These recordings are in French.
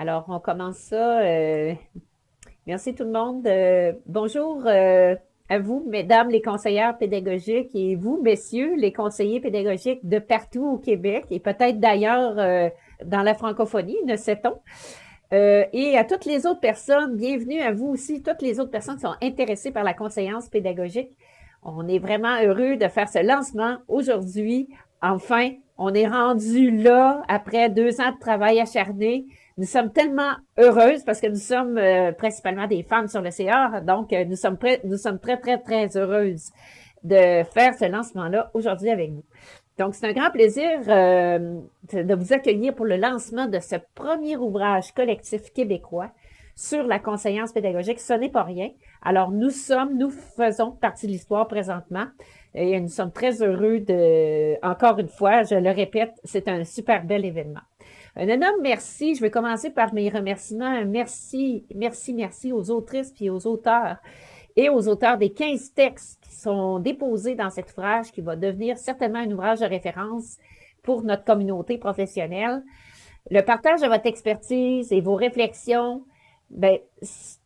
Alors, on commence ça. Merci tout le monde. Bonjour à vous, mesdames les conseillères pédagogiques et vous, messieurs, les conseillers pédagogiques de partout au Québec et peut-être d'ailleurs dans la francophonie, ne sait-on. Et à toutes les autres personnes, bienvenue à vous aussi, toutes les autres personnes qui sont intéressées par la conseillance pédagogique. On est vraiment heureux de faire ce lancement aujourd'hui. Enfin, on est rendu là après 2 ans de travail acharné. Nous sommes tellement heureuses parce que nous sommes principalement des femmes sur le CA, donc nous sommes très, très, très heureuses de faire ce lancement-là aujourd'hui avec vous. Donc, c'est un grand plaisir de vous accueillir pour le lancement de ce premier ouvrage collectif québécois sur la conseillance pédagogique. Ce n'est pas rien. Alors, nous faisons partie de l'histoire présentement et nous sommes très heureux encore une fois, je le répète, c'est un super bel événement. Un énorme merci. Je vais commencer par mes remerciements. Merci, merci, merci aux autrices puis aux auteurs et aux auteurs des 15 textes qui sont déposés dans cet ouvrage qui va devenir certainement un ouvrage de référence pour notre communauté professionnelle. Le partage de votre expertise et vos réflexions, ben,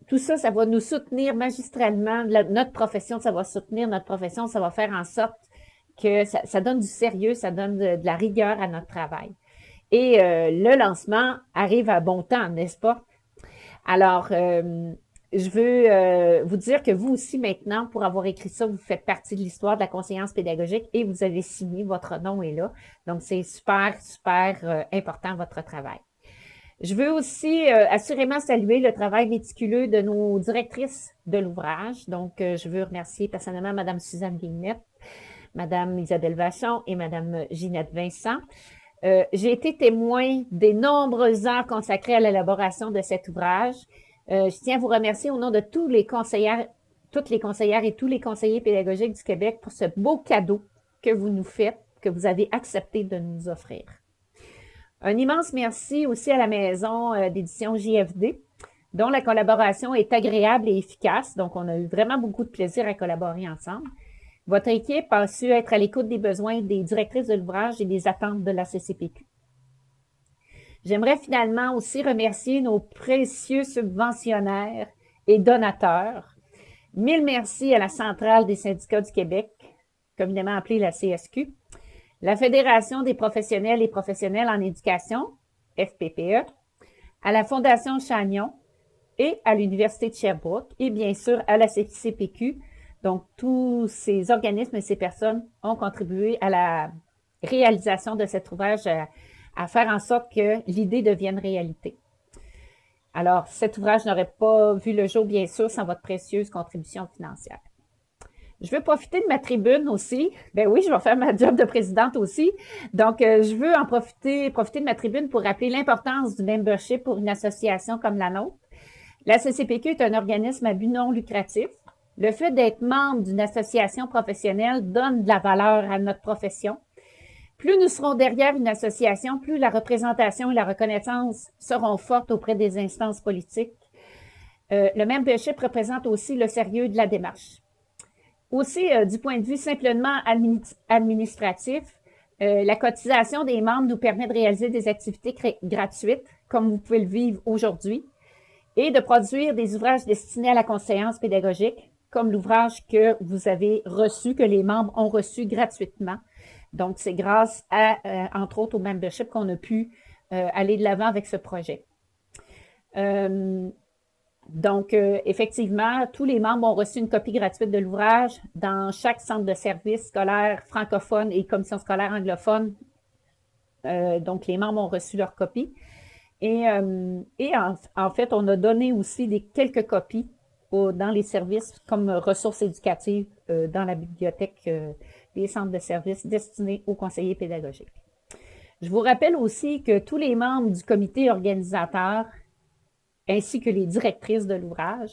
tout ça, ça va nous soutenir magistralement. Notre profession, ça va soutenir notre profession, ça va faire en sorte que ça donne du sérieux, ça donne de la rigueur à notre travail. Et le lancement arrive à bon temps, n'est-ce pas? Alors, je veux vous dire que vous aussi maintenant, pour avoir écrit ça, vous faites partie de l'histoire de la conseillance pédagogique et vous avez signé, votre nom est là. Donc, c'est super, super important votre travail. Je veux aussi assurément saluer le travail méticuleux de nos directrices de l'ouvrage. Donc, je veux remercier personnellement Mme Suzanne Guillemette, Mme Isabelle Vachon et Mme Ginette Vincent. J'ai été témoin des nombreuses heures consacrées à l'élaboration de cet ouvrage. Je tiens à vous remercier au nom de toutes les conseillères et tous les conseillers pédagogiques du Québec pour ce beau cadeau que vous nous faites, que vous avez accepté de nous offrir. Un immense merci aussi à la maison d'édition JFD, dont la collaboration est agréable et efficace. Donc, on a eu vraiment beaucoup de plaisir à collaborer ensemble. Votre équipe a su être à l'écoute des besoins des directrices de l'ouvrage et des attentes de la CCPQ. J'aimerais finalement aussi remercier nos précieux subventionnaires et donateurs. Mille merci à la Centrale des syndicats du Québec, communément appelée la CSQ, la Fédération des professionnels et professionnels en éducation, FPPE, à la Fondation Chagnon et à l'Université de Sherbrooke et bien sûr à la CCPQ. Donc, tous ces organismes et ces personnes ont contribué à la réalisation de cet ouvrage, à faire en sorte que l'idée devienne réalité. Alors, cet ouvrage n'aurait pas vu le jour, bien sûr, sans votre précieuse contribution financière. Je veux profiter de ma tribune aussi. Ben oui, je vais faire ma job de présidente aussi. Donc, je veux profiter de ma tribune pour rappeler l'importance du membership pour une association comme la nôtre. La CCPQ est un organisme à but non lucratif. Le fait d'être membre d'une association professionnelle donne de la valeur à notre profession. Plus nous serons derrière une association, plus la représentation et la reconnaissance seront fortes auprès des instances politiques. Le membership représente aussi le sérieux de la démarche. Aussi, du point de vue simplement administratif, la cotisation des membres nous permet de réaliser des activités gratuites, comme vous pouvez le vivre aujourd'hui, et de produire des ouvrages destinés à la conseillance pédagogique, comme l'ouvrage que vous avez reçu, que les membres ont reçu gratuitement. Donc, c'est grâce à, entre autres, au membership qu'on a pu aller de l'avant avec ce projet. Donc, effectivement, tous les membres ont reçu une copie gratuite de l'ouvrage dans chaque centre de service scolaire francophone et commission scolaire anglophone. Donc, les membres ont reçu leur copie. Et en fait, on a donné aussi quelques copies dans les services comme ressources éducatives dans la bibliothèque des centres de services destinés aux conseillers pédagogiques. Je vous rappelle aussi que tous les membres du comité organisateur ainsi que les directrices de l'ouvrage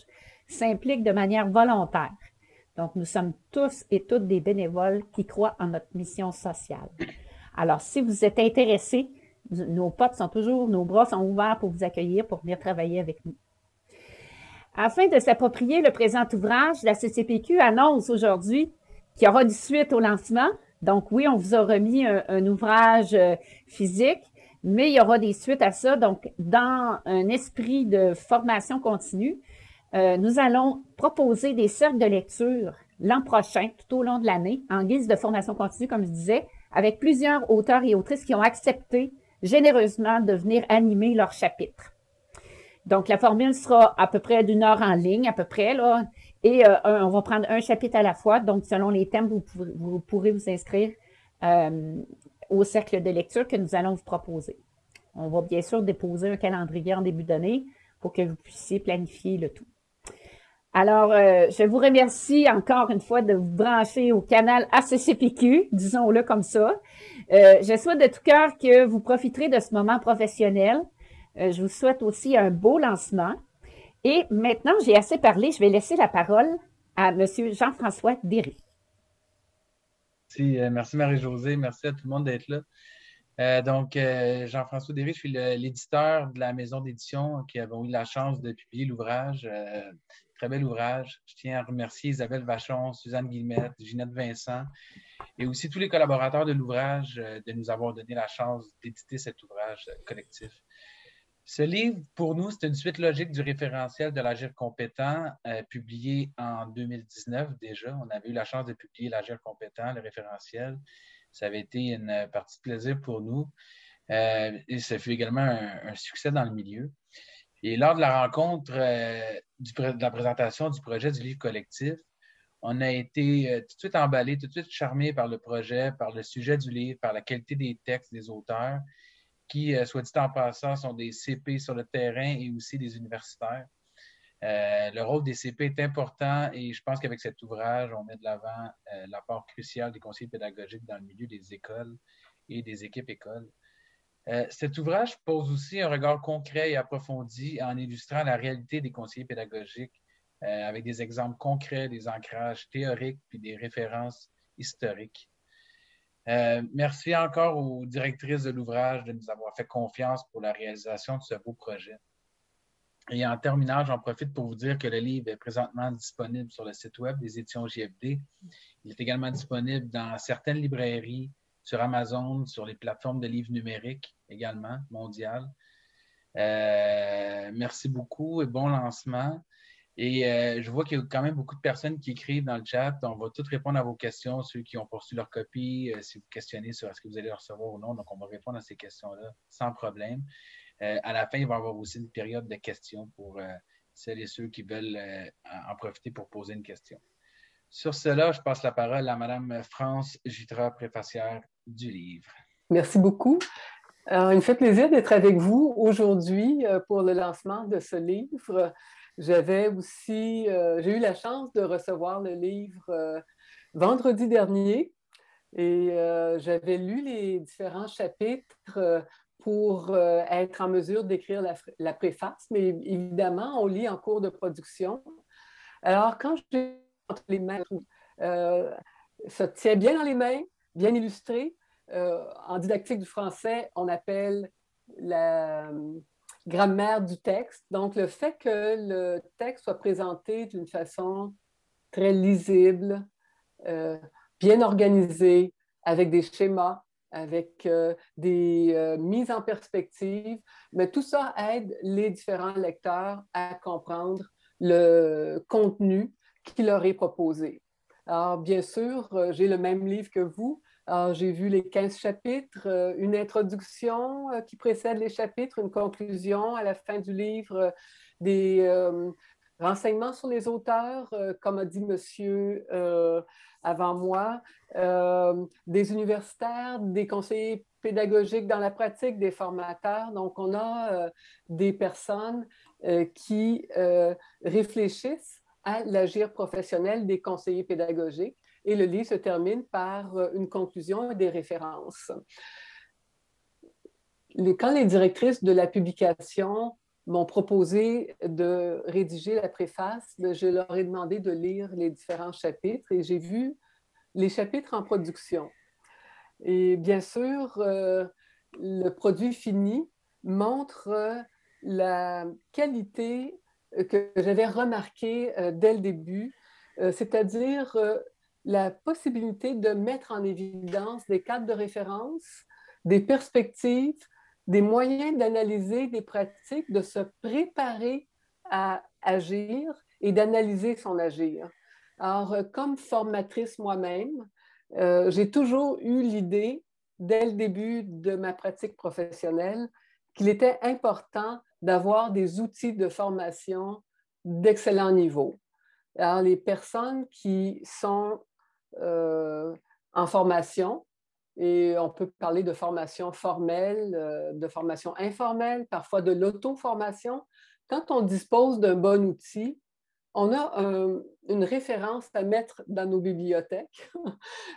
s'impliquent de manière volontaire. Donc, nous sommes tous et toutes des bénévoles qui croient en notre mission sociale. Alors, si vous êtes intéressés, nos bras sont ouverts pour vous accueillir, pour venir travailler avec nous. Afin de s'approprier le présent ouvrage, la CCPQ annonce aujourd'hui qu'il y aura une suite au lancement. Donc oui, on vous a remis un ouvrage physique, mais il y aura des suites à ça. Donc, dans un esprit de formation continue, nous allons proposer des cercles de lecture l'an prochain, tout au long de l'année, en guise de formation continue, comme je disais, avec plusieurs auteurs et autrices qui ont accepté généreusement de venir animer leur chapitre. Donc, la formule sera à peu près d'1 heure en ligne, à peu près, là, et on va prendre un chapitre à la fois. Donc, selon les thèmes, vous pourrez vous inscrire au cercle de lecture que nous allons vous proposer. On va bien sûr déposer un calendrier en début d'année pour que vous puissiez planifier le tout. Alors, je vous remercie encore une fois de vous brancher au canal ACCPQ, disons-le comme ça. Je souhaite de tout cœur que vous profiterez de ce moment professionnel. Je vous souhaite aussi un beau lancement. Et maintenant, j'ai assez parlé, je vais laisser la parole à M. Jean-François Derry. Merci Marie-Josée, merci à tout le monde d'être là. Jean-François Derry, je suis l'éditeur de la maison d'édition qui avons eu la chance de publier l'ouvrage. Très bel ouvrage. Je tiens à remercier Isabelle Vachon, Suzanne Guillemette, Ginette Vincent et aussi tous les collaborateurs de l'ouvrage de nous avoir donné la chance d'éditer cet ouvrage collectif. Ce livre, pour nous, c'est une suite logique du référentiel de l'Agir compétent, publié en 2019 déjà. On avait eu la chance de publier l'Agir compétent, le référentiel. Ça avait été une partie de plaisir pour nous. Et ça fut également un succès dans le milieu. Et lors de la rencontre de la présentation du projet du livre collectif, on a été tout de suite emballé, tout de suite charmé par le projet, par le sujet du livre, par la qualité des textes des auteurs, qui, soit dit en passant, sont des CP sur le terrain et aussi des universitaires. Le rôle des CP est important et je pense qu'avec cet ouvrage, on met de l'avant l'apport crucial des conseillers pédagogiques dans le milieu des écoles et des équipes écoles. Cet ouvrage pose aussi un regard concret et approfondi en illustrant la réalité des conseillers pédagogiques avec des exemples concrets, des ancrages théoriques puis des références historiques. Merci encore aux directrices de l'ouvrage de nous avoir fait confiance pour la réalisation de ce beau projet. Et en terminant, j'en profite pour vous dire que le livre est présentement disponible sur le site web des éditions JFD. Il est également disponible dans certaines librairies, sur Amazon, sur les plateformes de livres numériques également, mondiales. Merci beaucoup et bon lancement. Et je vois qu'il y a quand même beaucoup de personnes qui écrivent dans le chat. On va toutes répondre à vos questions, ceux qui ont reçu leur copie, si vous questionnez sur est-ce que vous allez le recevoir ou non. Donc, on va répondre à ces questions-là sans problème. À la fin, il va y avoir aussi une période de questions pour celles et ceux qui veulent en profiter pour poser une question. Sur cela, je passe la parole à Mme France Jutra, préfacière du livre. Merci beaucoup. Alors, il me fait plaisir d'être avec vous aujourd'hui pour le lancement de ce livre. J'ai eu la chance de recevoir le livre vendredi dernier et j'avais lu les différents chapitres pour être en mesure d'écrire la préface, mais évidemment, on lit en cours de production. Alors, quand j'ai entre les mains, ça tient bien dans les mains, bien illustré. En didactique du français, on appelle la grammaire du texte. Donc, le fait que le texte soit présenté d'une façon très lisible, bien organisée, avec des schémas, avec des mises en perspective, mais tout ça aide les différents lecteurs à comprendre le contenu qui leur est proposé. Alors, bien sûr, j'ai le même livre que vous. Alors, j'ai vu les 15 chapitres, une introduction qui précède les chapitres, une conclusion à la fin du livre, des renseignements sur les auteurs, comme a dit monsieur avant moi, des universitaires, des conseillers pédagogiques dans la pratique, des formateurs. Donc, on a des personnes qui réfléchissent à l'agir professionnel des conseillers pédagogiques. Et le livre se termine par une conclusion et des références. Quand les directrices de la publication m'ont proposé de rédiger la préface, je leur ai demandé de lire les différents chapitres et j'ai vu les chapitres en production. Et bien sûr, le produit fini montre la qualité que j'avais remarquée dès le début, c'est-à-dire la possibilité de mettre en évidence des cadres de référence, des perspectives, des moyens d'analyser des pratiques, de se préparer à agir et d'analyser son agir. Alors, comme formatrice moi-même, j'ai toujours eu l'idée, dès le début de ma pratique professionnelle, qu'il était important d'avoir des outils de formation d'excellent niveau. Alors, les personnes qui sont en formation, et on peut parler de formation formelle, de formation informelle, parfois de l'auto-formation, quand on dispose d'un bon outil, on a une référence à mettre dans nos bibliothèques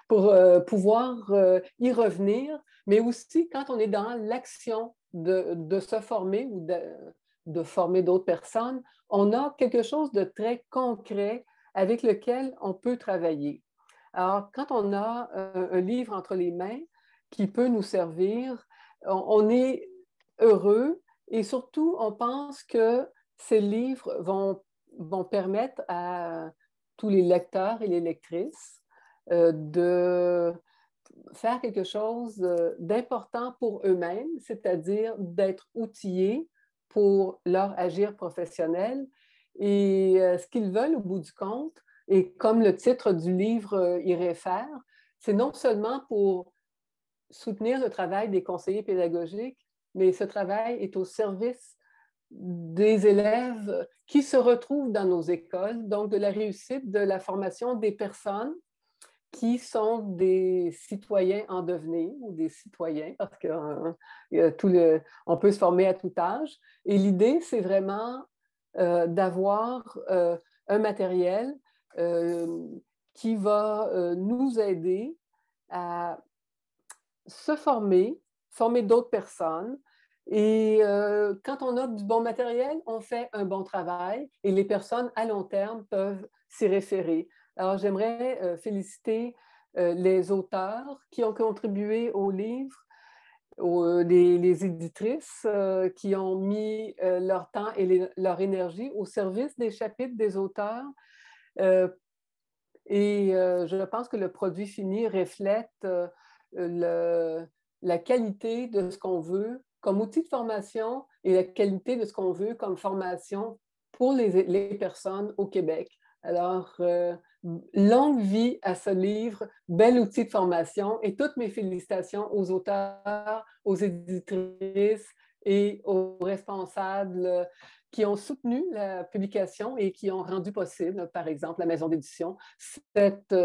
pour pouvoir y revenir, mais aussi quand on est dans l'action de se former ou de former d'autres personnes, on a quelque chose de très concret avec lequel on peut travailler. Alors, quand on a un livre entre les mains qui peut nous servir, on est heureux et surtout, on pense que ces livres vont permettre à tous les lecteurs et les lectrices de faire quelque chose d'important pour eux-mêmes, c'est-à-dire d'être outillés pour leur agir professionnel. Et ce qu'ils veulent au bout du compte, et comme le titre du livre y réfère, c'est non seulement pour soutenir le travail des conseillers pédagogiques, mais ce travail est au service des élèves qui se retrouvent dans nos écoles, donc de la réussite de la formation des personnes qui sont des citoyens en devenir ou des citoyens, parce qu'on peut se former à tout âge. Et l'idée, c'est vraiment d'avoir un matériel qui va nous aider à se former d'autres personnes. Et quand on a du bon matériel, on fait un bon travail et les personnes à long terme peuvent s'y référer. Alors, j'aimerais féliciter les auteurs qui ont contribué au livre, les éditrices qui ont mis leur temps et leur énergie au service des chapitres des auteurs. Je pense que le produit fini reflète la qualité de ce qu'on veut comme outil de formation et la qualité de ce qu'on veut comme formation pour les personnes au Québec. Alors, longue vie à ce livre, bel outil de formation et toutes mes félicitations aux auteurs, aux éditrices et aux responsables qui ont soutenu la publication et qui ont rendu possible, par exemple, la maison d'édition, cet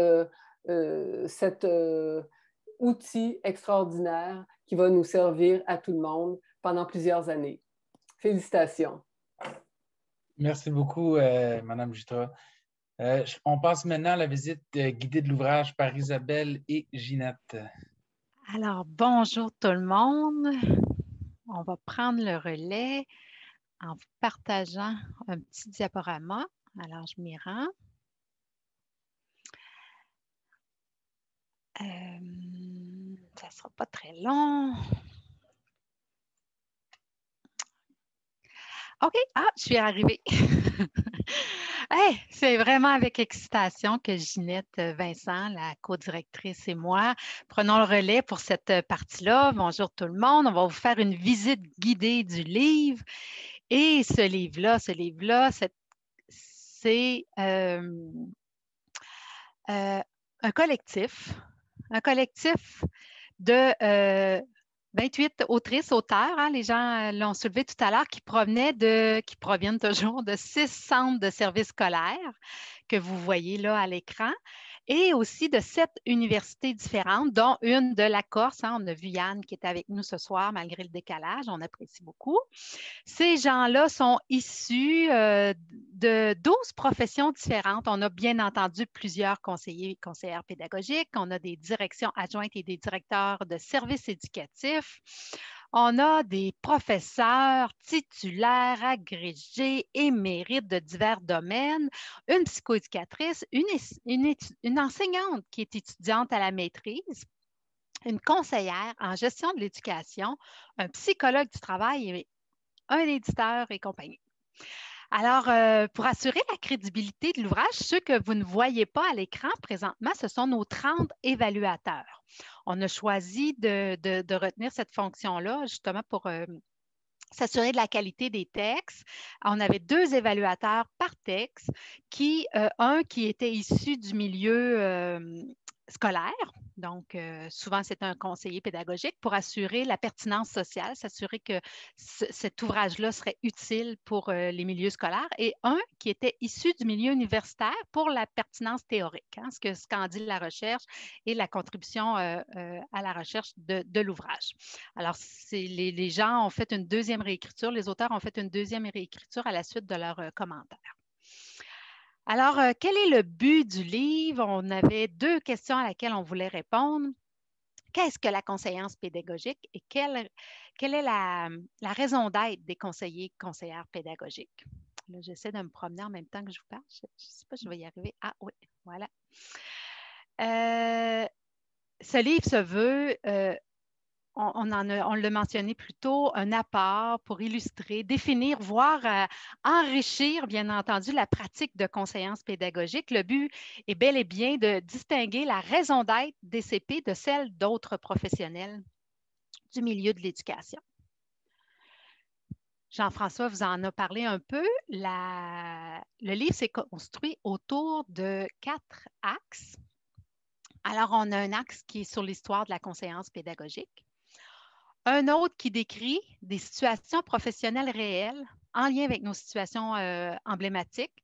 outil extraordinaire qui va nous servir à tout le monde pendant plusieurs années. Félicitations. Merci beaucoup, Mme Jutra. On passe maintenant à la visite guidée de l'ouvrage par Isabelle et Ginette. Alors, bonjour tout le monde. On va prendre le relais en vous partageant un petit diaporama. Alors, je m'y rends. Ça ne sera pas très long. OK, je suis arrivée. Hey, c'est vraiment avec excitation que Ginette Vincent, la co-directrice, et moi prenons le relais pour cette partie-là. Bonjour tout le monde. On va vous faire une visite guidée du livre. Et ce livre-là, c'est un collectif de 28 autrices, auteurs, hein, les gens l'ont soulevé tout à l'heure, qui proviennent toujours de 6 centres de services scolaires que vous voyez là à l'écran, et aussi de 7 universités différentes, dont une de la Corse. Hein, on a vu Yann qui est avec nous ce soir, malgré le décalage, on apprécie beaucoup. Ces gens-là sont issus de 12 professions différentes. On a bien entendu plusieurs conseillers et conseillères pédagogiques. On a des directions adjointes et des directeurs de services éducatifs. On a des professeurs titulaires, agrégés, émérites de divers domaines, une psychoéducatrice, une enseignante qui est étudiante à la maîtrise, une conseillère en gestion de l'éducation, un psychologue du travail et un éditeur et compagnie. Alors, pour assurer la crédibilité de l'ouvrage, ceux que vous ne voyez pas à l'écran présentement, ce sont nos 30 évaluateurs. On a choisi de retenir cette fonction-là justement pour s'assurer de la qualité des textes. On avait 2 évaluateurs par texte, un qui était issu du milieu scolaire. Donc, souvent, c'est un conseiller pédagogique pour assurer la pertinence sociale, s'assurer que cet ouvrage-là serait utile pour les milieux scolaires, et un qui était issu du milieu universitaire pour la pertinence théorique, hein, ce qu'en dit la recherche et la contribution à la recherche de l'ouvrage. Alors, les gens ont fait une deuxième réécriture, les auteurs ont fait une deuxième réécriture à la suite de leurs commentaires. Alors, quel est le but du livre? On avait 2 questions à laquelle on voulait répondre. Qu'est-ce que la conseillance pédagogique et quelle est la raison d'être des conseillers et conseillères pédagogiques? Là, j'essaie de me promener en même temps que je vous parle. Je ne sais pas si je vais y arriver. Ah oui, voilà. Ce livre se veut, on l'a mentionné plus tôt, un apport pour illustrer, définir, voire enrichir, bien entendu, la pratique de conseillance pédagogique. Le but est bel et bien de distinguer la raison d'être des CP de celle d'autres professionnels du milieu de l'éducation. Jean-François vous en a parlé un peu. Le livre s'est construit autour de 4 axes. Alors, on a un axe qui est sur l'histoire de la conseillance pédagogique. Un autre qui décrit des situations professionnelles réelles en lien avec nos situations emblématiques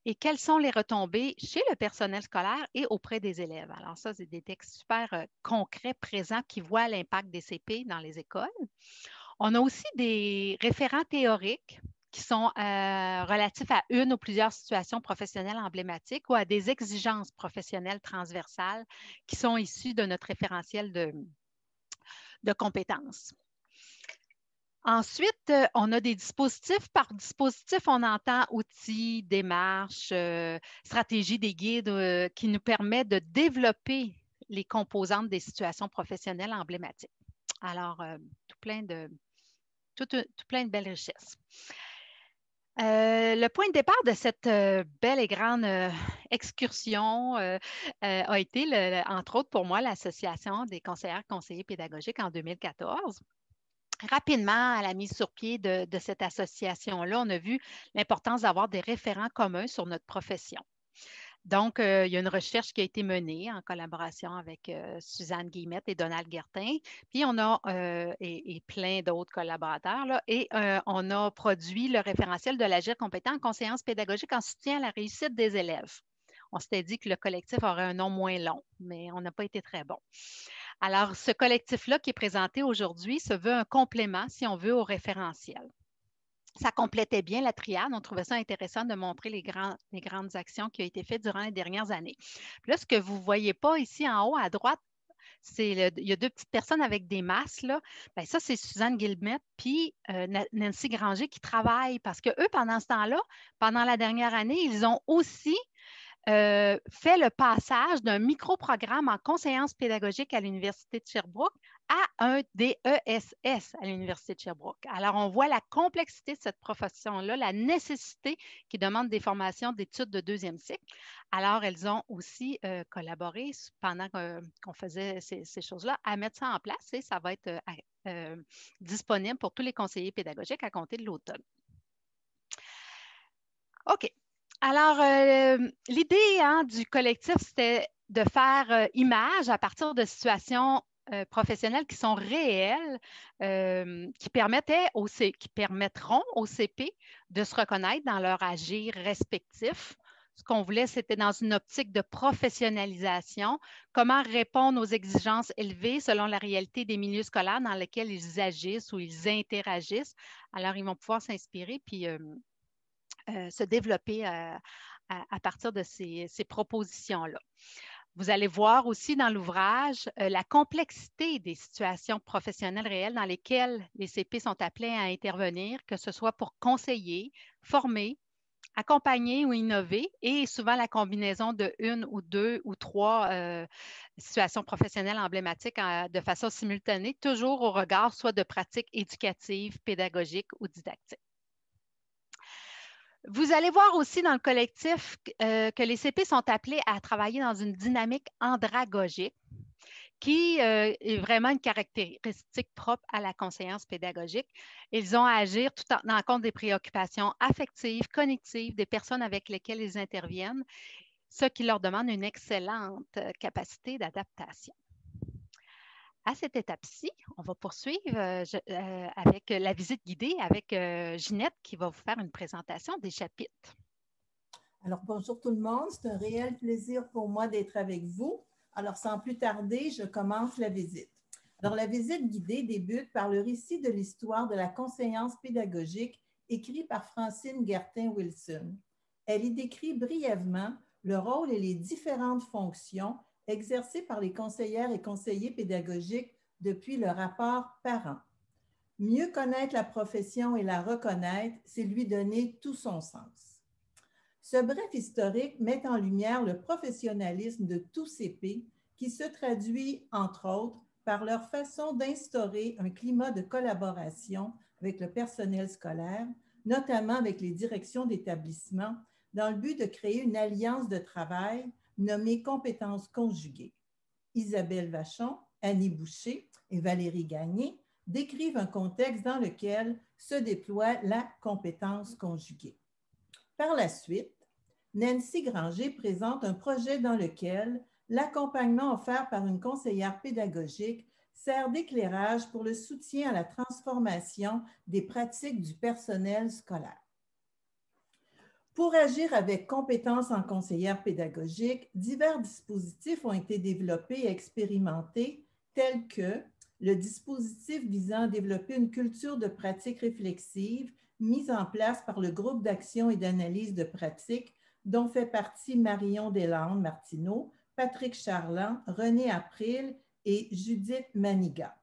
et quelles sont les retombées chez le personnel scolaire et auprès des élèves. Alors ça, c'est des textes super concrets, présents, qui voient l'impact des CP dans les écoles. On a aussi des référents théoriques qui sont relatifs à une ou plusieurs situations professionnelles emblématiques ou à des exigences professionnelles transversales qui sont issues de notre référentiel de compétences. Ensuite, on a des dispositifs. Par dispositif, on entend outils, démarches, stratégies, des guides qui nous permettent de développer les composantes des situations professionnelles emblématiques. Alors, tout plein de belles richesses. Le point de départ de cette belle et grande excursion a été, entre autres pour moi, l'Association des conseillères et conseillers pédagogiques en 2014. Rapidement, à la mise sur pied de cette association-là, on a vu l'importance d'avoir des référents communs sur notre profession. Donc, il y a une recherche qui a été menée en collaboration avec Suzanne Guillemette et Donald Guertin, puis on a et plein d'autres collaborateurs, là, et on a produit le référentiel de l'Agir compétent en conseillance pédagogique en soutien à la réussite des élèves. On s'était dit que le collectif aurait un nom moins long, mais on n'a pas été très bon. Alors, ce collectif-là qui est présenté aujourd'hui se veut un complément, si on veut, au référentiel. Ça complétait bien la triade. On trouvait ça intéressant de montrer les grandes actions qui ont été faites durant les dernières années. Puis là, ce que vous ne voyez pas ici en haut à droite, il y a 2 petites personnes avec des masques, là. Bien, ça, c'est Suzanne Guillemette puis Nancy Granger qui travaillent parce qu'eux, pendant ce temps-là, pendant la dernière année, ils ont aussi fait le passage d'un micro-programme en conseillance pédagogique à l'Université de Sherbrooke à un DESS à l'Université de Sherbrooke. Alors, on voit la complexité de cette profession-là, la nécessité qui demande des formations d'études de 2e cycle. Alors, elles ont aussi collaboré pendant qu'on faisait ces choses-là à mettre ça en place et ça va être disponible pour tous les conseillers pédagogiques à compter de l'automne. OK. Alors, l'idée du collectif, c'était de faire image à partir de situations professionnelles qui sont réelles, qui permettront aux CP de se reconnaître dans leur agir respectif. Ce qu'on voulait, c'était dans une optique de professionnalisation, comment répondre aux exigences élevées selon la réalité des milieux scolaires dans lesquels ils agissent ou ils interagissent. Alors, ils vont pouvoir s'inspirer puis se développer à partir de ces propositions-là. Vous allez voir aussi dans l'ouvrage la complexité des situations professionnelles réelles dans lesquelles les CP sont appelés à intervenir, que ce soit pour conseiller, former, accompagner ou innover, et souvent la combinaison de 1 ou 2 ou 3 situations professionnelles emblématiques de façon simultanée, toujours au regard soit de pratiques éducatives, pédagogiques ou didactiques. Vous allez voir aussi dans le collectif que les CP sont appelés à travailler dans une dynamique andragogique qui est vraiment une caractéristique propre à la conseillance pédagogique. Ils ont à agir tout en tenant compte des préoccupations affectives, cognitives des personnes avec lesquelles ils interviennent, ce qui leur demande une excellente capacité d'adaptation. À cette étape-ci, on va poursuivre avec la visite guidée avec Ginette qui va vous faire une présentation des chapitres. Alors, bonjour tout le monde. C'est un réel plaisir pour moi d'être avec vous. Alors, sans plus tarder, je commence la visite. Alors, la visite guidée débute par le récit de l'histoire de la conseillance pédagogique écrit par Francine Gertin-Wilson. Elle y décrit brièvement le rôle et les différentes fonctions exercées par les conseillères et conseillers pédagogiques depuis le rapport parent. Mieux connaître la profession et la reconnaître, c'est lui donner tout son sens. Ce bref historique met en lumière le professionnalisme de tous CP qui se traduit, entre autres, par leur façon d'instaurer un climat de collaboration avec le personnel scolaire, notamment avec les directions d'établissement, dans le but de créer une alliance de travail nommée compétences conjuguées. Isabelle Vachon, Annie Boucher et Valérie Gagné décrivent un contexte dans lequel se déploie la compétence conjuguée. Par la suite, Nancy Granger présente un projet dans lequel l'accompagnement offert par une conseillère pédagogique sert d'éclairage pour le soutien à la transformation des pratiques du personnel scolaire. Pour agir avec compétence en conseillère pédagogique, divers dispositifs ont été développés et expérimentés, tels que le dispositif visant à développer une culture de pratique réflexive mise en place par le groupe d'action et d'analyse de pratique dont fait partie Marion Deslandes-Martineau, Patrick Charland, René April et Judith Maniga.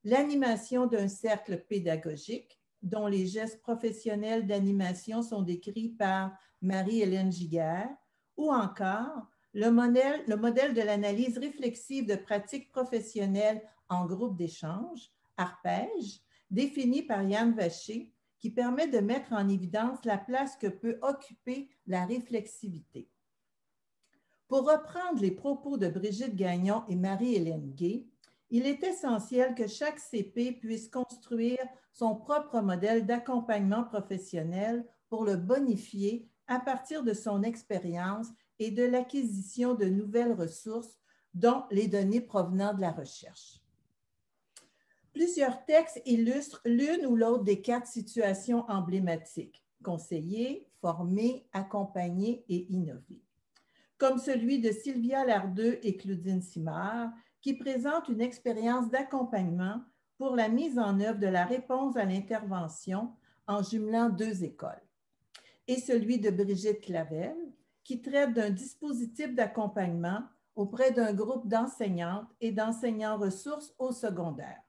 L'animation d'un cercle pédagogique, dont les gestes professionnels d'animation sont décrits par Marie-Hélène Giguère, ou encore le modèle de l'analyse réflexive de pratiques professionnelles en groupe d'échange, ARPEJ, défini par Yann Vacher, qui permet de mettre en évidence la place que peut occuper la réflexivité. Pour reprendre les propos de Brigitte Gagnon et Marie-Hélène Gay, il est essentiel que chaque CP puisse construire son propre modèle d'accompagnement professionnel pour le bonifier à partir de son expérience et de l'acquisition de nouvelles ressources, dont les données provenant de la recherche. Plusieurs textes illustrent l'une ou l'autre des 4 situations emblématiques: conseiller, former, accompagner et innover. Comme celui de Sylvia Lardeux et Claudine Simard, qui présente une expérience d'accompagnement pour la mise en œuvre de la réponse à l'intervention en jumelant 2 écoles. Et celui de Brigitte Clavel, qui traite d'un dispositif d'accompagnement auprès d'un groupe d'enseignantes et d'enseignants ressources au secondaire.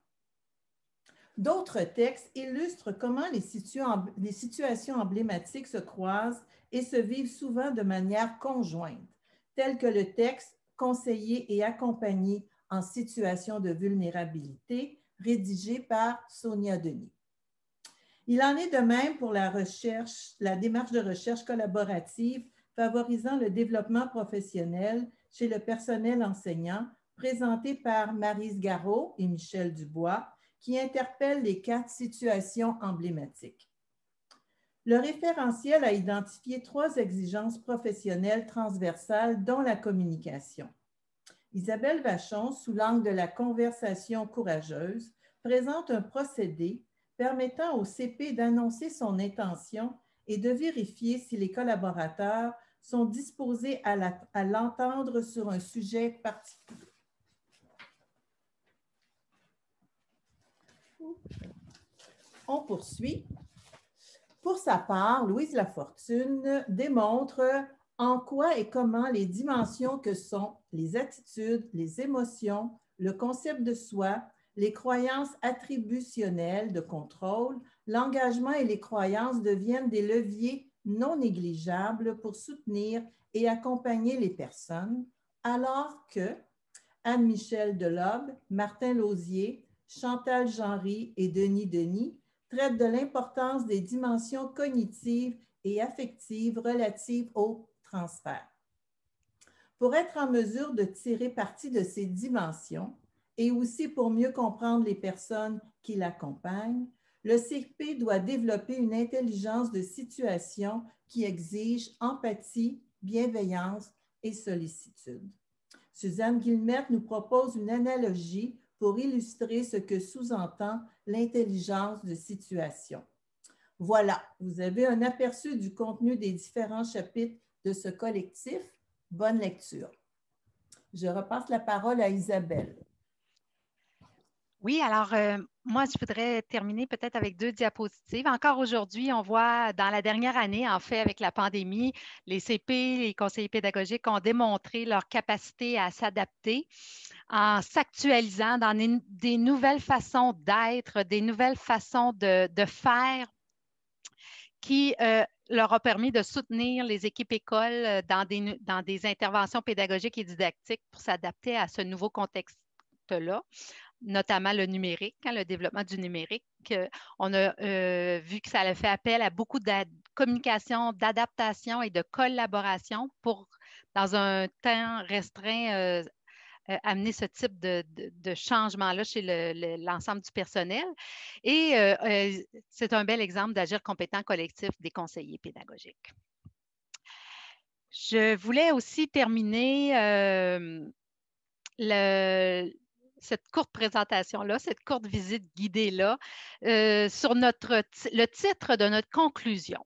D'autres textes illustrent comment les situations emblématiques se croisent et se vivent souvent de manière conjointe, tels que le texte « Conseiller et accompagner en situation de vulnérabilité » rédigé par Sonia Denis. Il en est de même pour la démarche de recherche collaborative favorisant le développement professionnel chez le personnel enseignant, présentée par Maryse Garot et Michel Dubois, qui interpelle les 4 situations emblématiques. Le référentiel a identifié 3 exigences professionnelles transversales, dont la communication. Isabelle Vachon, sous l'angle de la conversation courageuse, présente un procédé permettant au CP d'annoncer son intention et de vérifier si les collaborateurs sont disposés à l'entendre sur un sujet particulier. On poursuit. Pour sa part, Louise Lafortune démontre en quoi et comment les dimensions que sont les attitudes, les émotions, le concept de soi, les croyances attributionnelles de contrôle, l'engagement et les croyances deviennent des leviers non négligeables pour soutenir et accompagner les personnes, alors que Anne-Michel Delobe, Martin Lausier, Chantal Genry et Denis traitent de l'importance des dimensions cognitives et affectives relatives au transfert. Pour être en mesure de tirer parti de ces dimensions et aussi pour mieux comprendre les personnes qui l'accompagnent, le CP doit développer une intelligence de situation qui exige empathie, bienveillance et sollicitude. Suzanne Guillemette nous propose une analogie pour illustrer ce que sous-entend l'intelligence de situation. Voilà, vous avez un aperçu du contenu des différents chapitres de ce collectif. Bonne lecture. Je repasse la parole à Isabelle. Oui, alors moi, je voudrais terminer peut-être avec 2 diapositives. Encore aujourd'hui, on voit dans la dernière année, en fait, avec la pandémie, les CP, les conseillers pédagogiques ont démontré leur capacité à s'adapter en s'actualisant dans des nouvelles façons d'être, des nouvelles façons de faire qui leur a permis de soutenir les équipes écoles dans des interventions pédagogiques et didactiques pour s'adapter à ce nouveau contexte-là, notamment le numérique, le développement du numérique. On a vu que ça a fait appel à beaucoup de communication, d'adaptation et de collaboration pour, dans un temps restreint, amener ce type de changement-là chez l'ensemble du personnel. Et c'est un bel exemple d'agir compétent collectif des conseillers pédagogiques. Je voulais aussi terminer cette courte présentation-là, cette courte visite guidée-là, sur le titre de notre conclusion.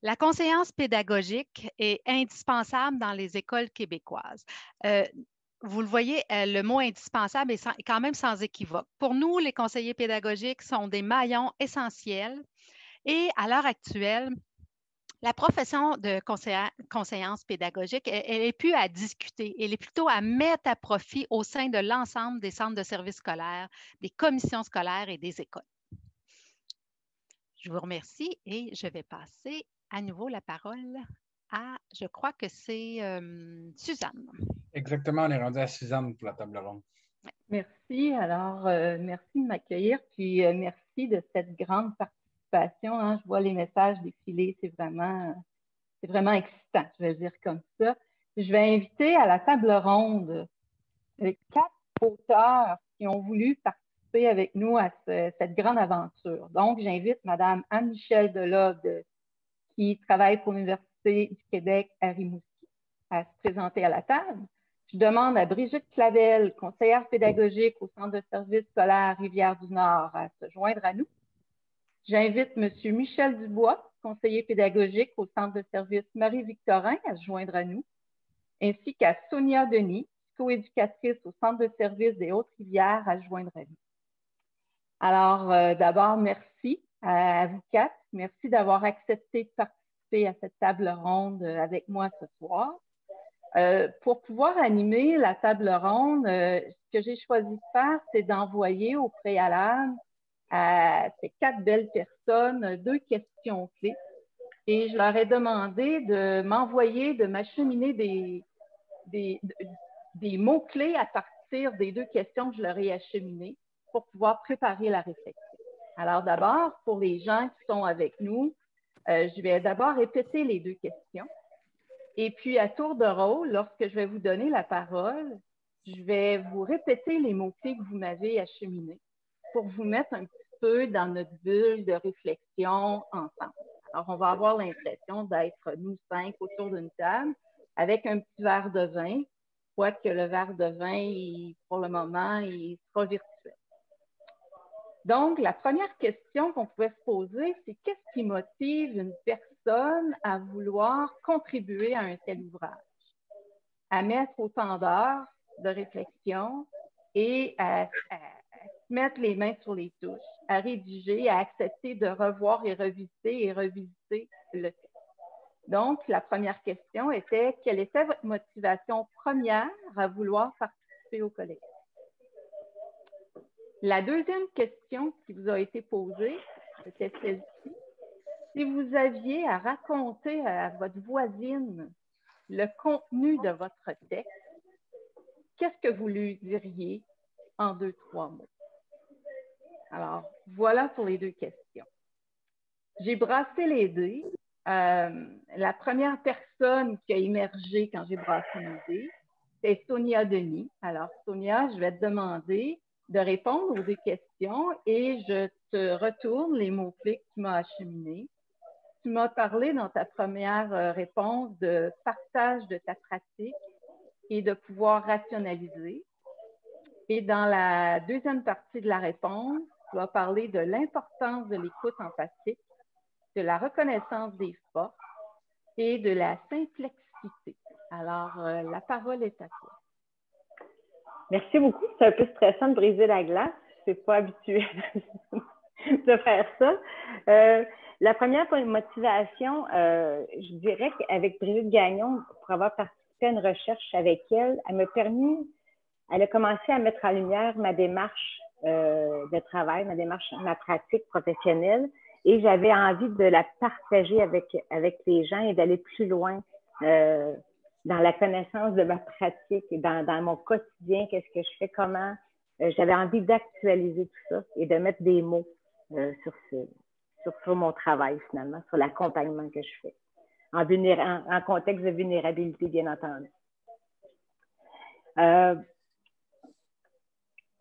La conseillance pédagogique est indispensable dans les écoles québécoises. Vous le voyez, le mot indispensable est quand même sans équivoque. Pour nous, les conseillers pédagogiques sont des maillons essentiels et à l'heure actuelle, la profession de conseillance pédagogique, elle n'est plus à discuter, elle est plutôt à mettre à profit au sein de l'ensemble des centres de services scolaires, des commissions scolaires et des écoles. Je vous remercie et je vais passer à nouveau la parole à, je crois que c'est Suzanne. Exactement, on est rendu à Suzanne pour la table ronde. Merci. Alors, merci de m'accueillir, puis merci de cette grande participation. Hein. Je vois les messages défiler, c'est vraiment excitant, je vais dire comme ça. Je vais inviter à la table ronde 4 auteurs qui ont voulu participer avec nous à cette grande aventure. Donc, j'invite Mme Anne-Michèle Delode, qui travaille pour l'Université du Québec à Rimouski, à se présenter à la table. Je demande à Brigitte Clavel, conseillère pédagogique au Centre de services scolaires Rivière-du-Nord, à se joindre à nous. J'invite M. Michel Dubois, conseiller pédagogique au Centre de services Marie-Victorin, à se joindre à nous, ainsi qu'à Sonia Denis, coéducatrice au Centre de services des Hautes-Rivières, à se joindre à nous. Alors, d'abord, merci à vous 4. Merci d'avoir accepté de participer à cette table ronde avec moi ce soir. Pour pouvoir animer la table ronde, ce que j'ai choisi de faire, c'est d'envoyer au préalable à ces 4 belles personnes 2 questions clés. Et je leur ai demandé de m'envoyer, de m'acheminer des mots-clés à partir des 2 questions que je leur ai acheminées pour pouvoir préparer la réflexion. Alors d'abord, pour les gens qui sont avec nous, je vais d'abord répéter les 2 questions. Et puis, à tour de rôle, lorsque je vais vous donner la parole, je vais vous répéter les mots-clés que vous m'avez acheminés pour vous mettre un petit peu dans notre bulle de réflexion ensemble. Alors, on va avoir l'impression d'être nous 5 autour d'une table avec un petit verre de vin, quoique le verre de vin, pour le moment, il sera virtuel. Donc, la première question qu'on pouvait se poser, c'est qu'est-ce qui motive une personne à vouloir contribuer à un tel ouvrage, à mettre autant d'heures de réflexion et à se mettre les mains sur les touches, à rédiger, à accepter de revoir et revisiter le texte. Donc, la première question était, quelle était votre motivation première à vouloir participer au collectif? La deuxième question qui vous a été posée, c'était celle-ci. Si vous aviez à raconter à votre voisine le contenu de votre texte, qu'est-ce que vous lui diriez en 2-3 mots? Alors, voilà pour les 2 questions. J'ai brassé les dés La première personne qui a émergé quand j'ai brassé l'idée, c'est Sonia Denis. Alors, Sonia, je vais te demander de répondre aux deux questions et je te retourne les mots-clés que tu m'as acheminés. Tu m'as parlé dans ta première réponse de partage de ta pratique et de pouvoir rationaliser. Et dans la deuxième partie de la réponse, tu vas parler de l'importance de l'écoute empathique, de la reconnaissance des forces et de la complexité. Alors, la parole est à toi. Merci beaucoup. C'est un peu stressant de briser la glace. Je ne suis pas habituée de faire ça. La première motivation, je dirais qu'avec Brigitte Gagnon, pour avoir participé à une recherche avec elle, elle a commencé à mettre en lumière ma démarche de travail, ma pratique professionnelle, et j'avais envie de la partager avec les gens et d'aller plus loin dans la connaissance de ma pratique et dans mon quotidien, qu'est-ce que je fais, comment. J'avais envie d'actualiser tout ça et de mettre des mots sur mon travail, finalement, sur l'accompagnement que je fais, en contexte de vulnérabilité, bien entendu.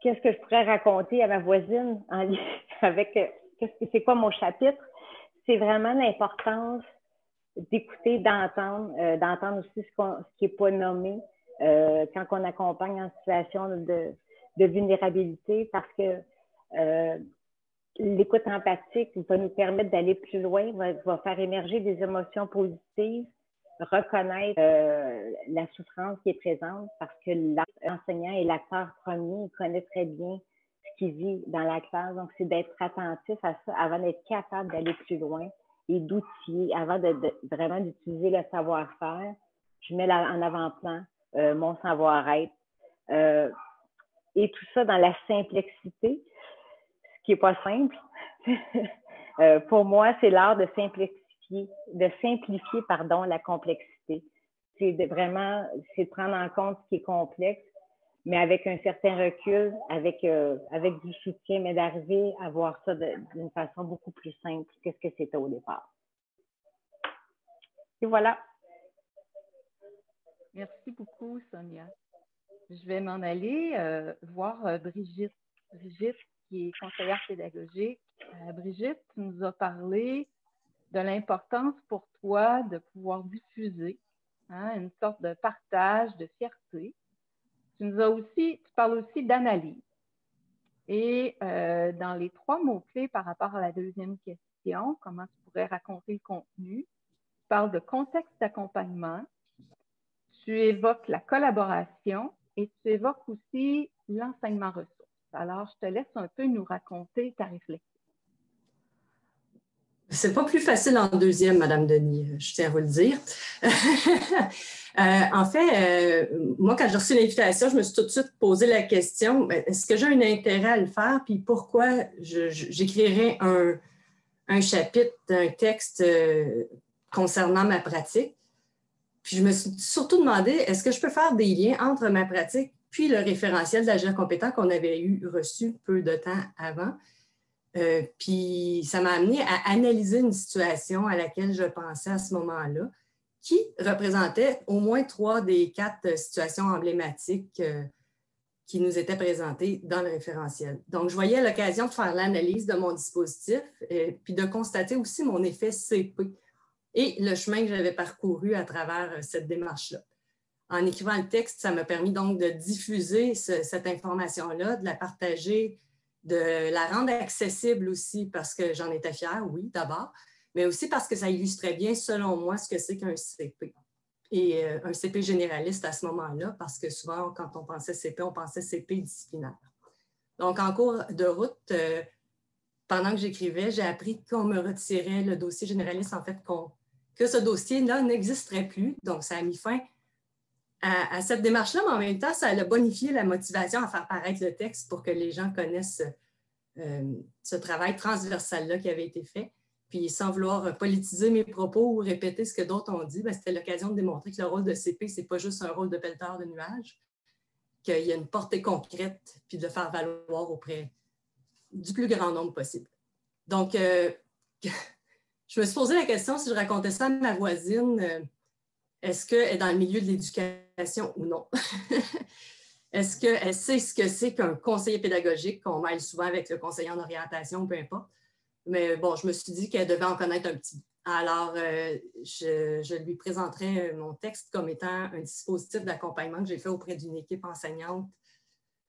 Qu'est-ce que je pourrais raconter à ma voisine avec c'est quoi mon chapitre? C'est vraiment l'importance d'écouter, d'entendre aussi ce qui n'est pas nommé quand on accompagne en situation de vulnérabilité, parce que l'écoute empathique va nous permettre d'aller plus loin, va faire émerger des émotions positives, reconnaître la souffrance qui est présente, parce que l'enseignant est l'acteur premier, il connaît très bien ce qu'il vit dans la classe. Donc, c'est d'être attentif à ça avant d'être capable d'aller plus loin et d'outiller, avant vraiment d'utiliser le savoir-faire. Je mets en avant-plan mon savoir-être. Et tout ça dans la simplicité, ce qui n'est pas simple. Pour moi, c'est l'art de simplifier la complexité. C'est de prendre en compte ce qui est complexe, mais avec un certain recul, avec du soutien, mais d'arriver à voir ça d'une façon beaucoup plus simple que ce que c'était au départ. Et voilà. Merci beaucoup, Sonia. Je vais m'en aller voir Brigitte. Brigitte, qui est conseillère pédagogique. Brigitte, tu nous as parlé de l'importance pour toi de pouvoir diffuser une sorte de partage, de fierté. Tu parles aussi d'analyse. Et dans les 3 mots-clés par rapport à la deuxième question, comment tu pourrais raconter le contenu, tu parles de contexte d'accompagnement, tu évoques la collaboration et tu évoques aussi l'enseignement ressources. Alors, je te laisse un peu nous raconter ta réflexion. C'est pas plus facile en deuxième, Madame Denis, je tiens à vous le dire. En fait, moi, quand j'ai reçu l'invitation, je me suis tout de suite posé la question, est-ce que j'ai un intérêt à le faire? Puis pourquoi j'écrirais un chapitre, un texte concernant ma pratique? Puis je me suis surtout demandé, est-ce que je peux faire des liens entre ma pratique puis le référentiel d'agir compétent qu'on avait reçu peu de temps avant? Puis ça m'a amené à analyser une situation à laquelle je pensais à ce moment-là, qui représentait au moins 3 des 4 situations emblématiques qui nous étaient présentées dans le référentiel. Donc, je voyais l'occasion de faire l'analyse de mon dispositif, puis de constater aussi mon effet CP et le chemin que j'avais parcouru à travers cette démarche-là. En écrivant le texte, ça m'a permis donc de diffuser cette information-là, de la partager, de la rendre accessible aussi parce que j'en étais fière, oui, d'abord, mais aussi parce que ça illustrait bien, selon moi, ce que c'est qu'un CP. Et un CP généraliste à ce moment-là, parce que souvent, quand on pensait CP, on pensait CP disciplinaire. Donc, en cours de route, pendant que j'écrivais, j'ai appris qu'on me retirait le dossier généraliste, en fait, que ce dossier-là n'existerait plus. Donc, ça a mis fin à cette démarche-là, mais en même temps, ça a bonifié la motivation à faire paraître le texte pour que les gens connaissent ce travail transversal-là qui avait été fait. Puis, sans vouloir politiser mes propos ou répéter ce que d'autres ont dit, c'était l'occasion de démontrer que le rôle de CP, ce n'est pas juste un rôle de pelleteur de nuages, qu'il y a une portée concrète, puis de le faire valoir auprès du plus grand nombre possible. Donc, je je me suis posé la question si je racontais ça à ma voisine, est-ce qu'elle est dans le milieu de l'éducation ou non? Est-ce qu'elle sait ce que c'est qu'un conseiller pédagogique qu'on mêle souvent avec le conseiller en orientation, peu importe? Mais bon, je me suis dit qu'elle devait en connaître un petit peu. Alors, je lui présenterai mon texte comme étant un dispositif d'accompagnement que j'ai fait auprès d'une équipe enseignante,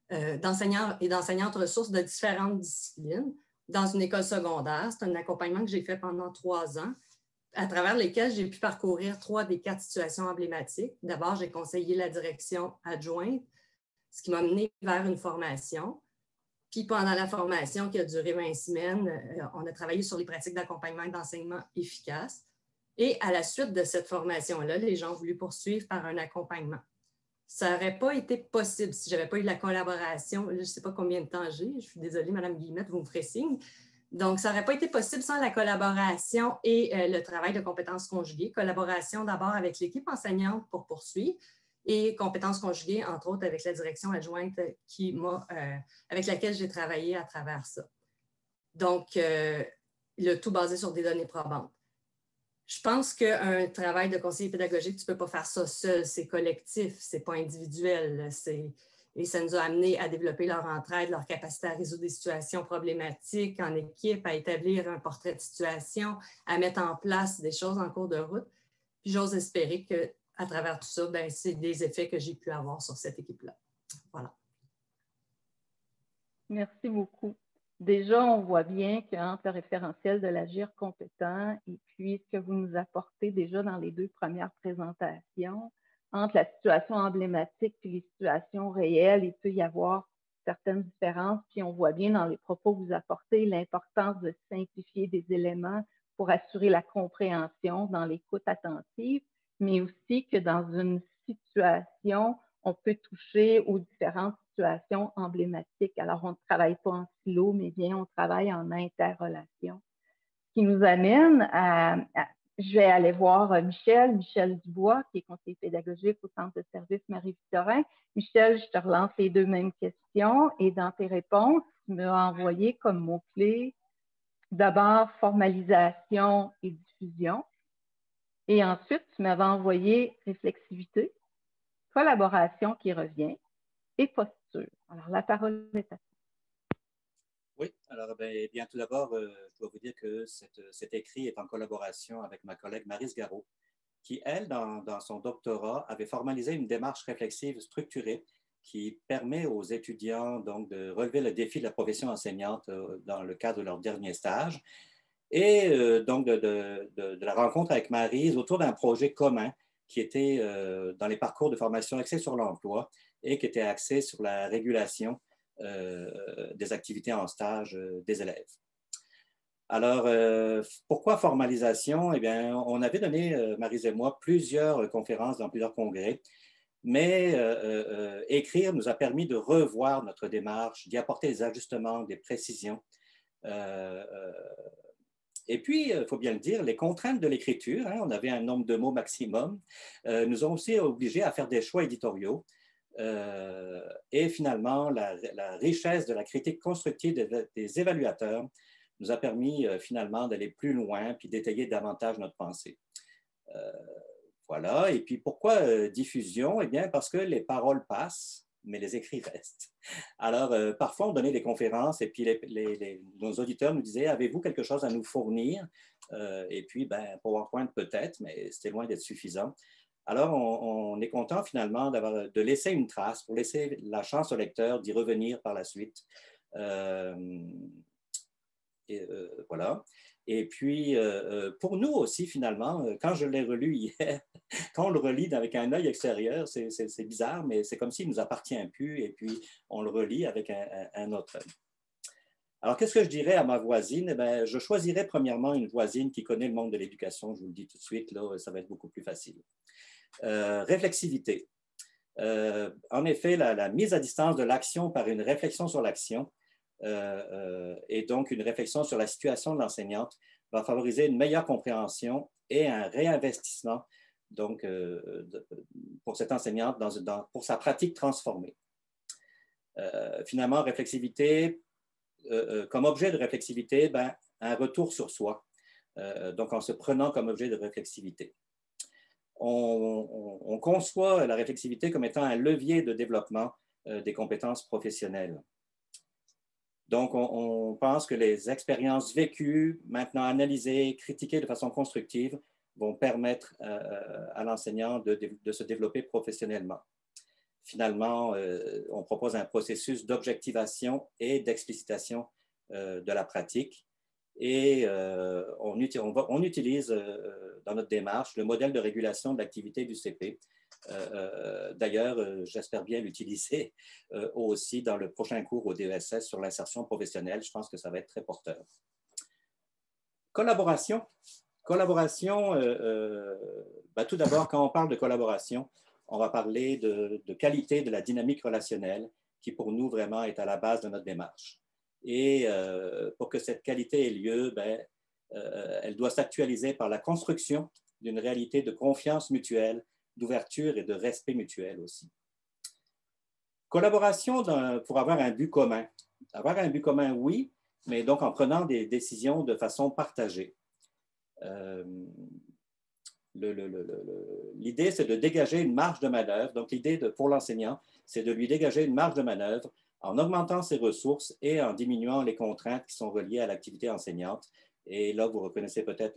d'enseignants et d'enseignantes ressources de différentes disciplines dans une école secondaire. C'est un accompagnement que j'ai fait pendant 3 ans, à travers lesquels j'ai pu parcourir 3 des 4 situations emblématiques. D'abord, j'ai conseillé la direction adjointe, ce qui m'a mené vers une formation. Puis pendant la formation qui a duré 20 semaines, on a travaillé sur les pratiques d'accompagnement et d'enseignement efficaces. Et à la suite de cette formation-là, les gens ont voulu poursuivre par un accompagnement. Ça n'aurait pas été possible si je n'avais pas eu la collaboration. Je ne sais pas combien de temps j'ai. Je suis désolée, Mme Guillemette, vous me ferez signe. Donc, ça n'aurait pas été possible sans la collaboration et le travail de compétences conjuguées. Collaboration d'abord avec l'équipe enseignante pour poursuivre et compétences conjuguées, entre autres, avec la direction adjointe avec laquelle j'ai travaillé à travers ça. Donc, le tout basé sur des données probantes. Je pense qu'un travail de conseiller pédagogique, tu ne peux pas faire ça seul, c'est collectif, ce n'est pas individuel. Et ça nous a amené à développer leur entraide, leur capacité à résoudre des situations problématiques en équipe, à établir un portrait de situation, à mettre en place des choses en cours de route. Puis j'ose espérer qu'à travers tout ça, c'est des effets que j'ai pu avoir sur cette équipe-là. Voilà. Merci beaucoup. Déjà, on voit bien qu'entre le référentiel de l'agir compétent et puis ce que vous nous apportez déjà dans les 2 premières présentations, entre la situation emblématique et les situations réelles, il peut y avoir certaines différences. Puis on voit bien dans les propos que vous apportez l'importance de simplifier des éléments pour assurer la compréhension dans l'écoute attentive, mais aussi que dans une situation, on peut toucher aux différentes situations emblématiques. Alors, on ne travaille pas en silo, mais bien on travaille en interrelation. Ce qui nous amène je vais aller voir Michel Dubois, qui est conseiller pédagogique au Centre de service Marie-Victorin. Michel, je te relance les 2 mêmes questions et dans tes réponses, tu m'as envoyé comme mots-clés d'abord formalisation et diffusion et ensuite tu m'avais envoyé réflexivité, collaboration qui revient et posture. Alors, la parole est à toi. Oui, alors bien tout d'abord, je dois vous dire que cet écrit est en collaboration avec ma collègue Maryse Garot, qui, elle, dans son doctorat, avait formalisé une démarche réflexive structurée qui permet aux étudiants donc, de relever le défi de la profession enseignante dans le cadre de leur dernier stage et donc de la rencontre avec Maryse autour d'un projet commun qui était dans les parcours de formation axés sur l'emploi et qui était axé sur la régulation des activités en stage des élèves. Alors, pourquoi formalisation? Eh bien, on avait donné, Maryse et moi, plusieurs conférences dans plusieurs congrès, mais écrire nous a permis de revoir notre démarche, d'y apporter des ajustements, des précisions. Et puis, il faut bien le dire, les contraintes de l'écriture, on avait un nombre de mots maximum, nous ont aussi obligés à faire des choix éditoriaux. Et finalement, la richesse de la critique constructive des évaluateurs nous a permis finalement d'aller plus loin puis d'étayer davantage notre pensée. Voilà. Et puis pourquoi diffusion? Eh bien, parce que les paroles passent, mais les écrits restent. Alors, parfois, on donnait des conférences et puis nos auditeurs nous disaient « Avez-vous quelque chose à nous fournir? » Et puis, PowerPoint peut-être, mais c'était loin d'être suffisant. Alors, on est content finalement de laisser une trace pour laisser la chance au lecteur d'y revenir par la suite. Voilà. Et puis, pour nous aussi, finalement, quand je l'ai relu hier, quand on le relit avec un œil extérieur, c'est bizarre, mais c'est comme s'il ne nous appartient plus et puis on le relit avec un autre œil. Alors, qu'est-ce que je dirais à ma voisine? Eh bien, je choisirais premièrement une voisine qui connaît le monde de l'éducation. Je vous le dis tout de suite, là, ça va être beaucoup plus facile. Réflexivité. En effet, la mise à distance de l'action par une réflexion sur l'action et donc une réflexion sur la situation de l'enseignante va favoriser une meilleure compréhension et un réinvestissement donc, pour cette enseignante pour sa pratique transformée. Finalement, réflexivité, comme objet de réflexivité, un retour sur soi. donc en se prenant comme objet de réflexivité. On conçoit la réflexivité comme étant un levier de développement des compétences professionnelles. Donc, on pense que les expériences vécues, maintenant analysées, critiquées de façon constructive, vont permettre à l'enseignant de se développer professionnellement. Finalement, on propose un processus d'objectivation et d'explicitation de la pratique. Et on utilise dans notre démarche le modèle de régulation de l'activité du CP. D'ailleurs, j'espère bien l'utiliser aussi dans le prochain cours au DESS sur l'insertion professionnelle. Je pense que ça va être très porteur. Collaboration. Collaboration, tout d'abord, quand on parle de collaboration, on va parler de qualité de la dynamique relationnelle qui, pour nous, vraiment est à la base de notre démarche. Et pour que cette qualité ait lieu, elle doit s'actualiser par la construction d'une réalité de confiance mutuelle, d'ouverture et de respect mutuel aussi. Collaboration pour avoir un but commun. Avoir un but commun, oui, mais donc en prenant des décisions de façon partagée. L'idée, c'est de dégager une marge de manœuvre. Donc, l'idée pour l'enseignant, c'est de lui dégager une marge de manœuvre en augmentant ses ressources et en diminuant les contraintes qui sont reliées à l'activité enseignante. Et là, vous reconnaissez peut-être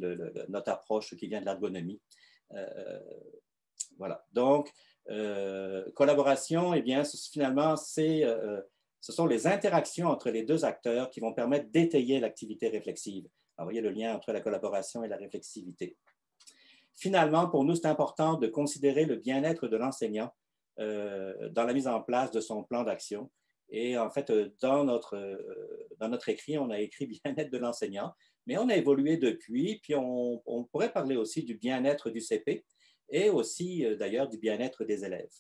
notre approche qui vient de l'ergonomie. Voilà. Donc, collaboration, eh bien, finalement, ce sont les interactions entre les deux acteurs qui vont permettre d'étayer l'activité réflexive. Alors, vous voyez le lien entre la collaboration et la réflexivité. Finalement, pour nous, c'est important de considérer le bien-être de l'enseignant dans la mise en place de son plan d'action. Et en fait, dans notre écrit, on a écrit bien-être de l'enseignant, mais on a évolué depuis, puis on pourrait parler aussi du bien-être du CP et aussi d'ailleurs du bien-être des élèves.